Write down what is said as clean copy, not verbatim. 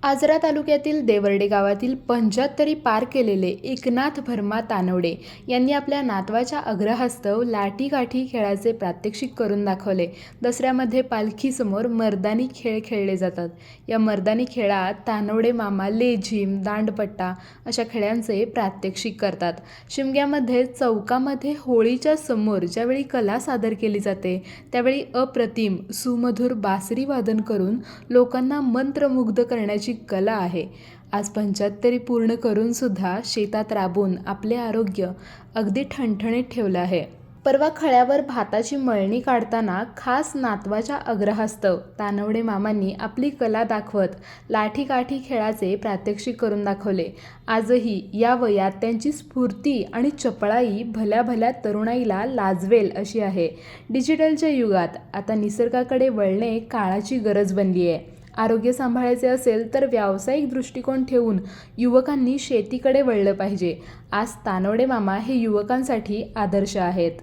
आजरा तालुक्यातील देवर्डे गावातील 75 पार केलेले एकनाथ भरमा तानवडे यांनी आपल्या नातवाच्या अग्रहास्तव लाठी-काठी खेळाचे प्रात्यक्षिक करून दाखवले. दसऱ्यामध्ये पालखीसमोर मर्दानी खेळ खेळले जातात. या मर्दानी खेळात तानवडे मामा लेझीम, दांडपट्टा अशा खेळांचे प्रात्यक्षिक करतात. शिमग्यामध्ये चौकामध्ये होळीच्या समोर ज्यावेळी कला सादर केली जाते त्यावेळी अप्रतिम सुमधुर बासरी वादन करून लोकांना मंत्रमुग्ध करण्याची कला आहे. आज 75 पूर्ण करून सुद्धा शेतात राबून आपले आरोग्य अगदी ठणठणीत ठेवलं आहे. परवा खळ्यावर भाताची मळणी काढताना खास नातवाच्या अग्रहास्तव तानवडे मामांनी आपली कला दाखवत लाठी-काठी खेळाचे प्रात्यक्षिक करून दाखवले. आजही या वयात त्यांची स्फूर्ती आणि चपळाई भल्या भल्या तरुणाईला लाजवेल अशी आहे. डिजिटलच्या युगात आता निसर्गाकडे वळणे काळाची गरज बनली आहे. आरोग्य सांभाळायचे असेल तर व्यावसायिक दृष्टिकोन ठेवून युवकांनी शेतीकडे वळलं पाहिजे. आज तानवडे मामा हे युवकांसाठी आदर्श आहेत.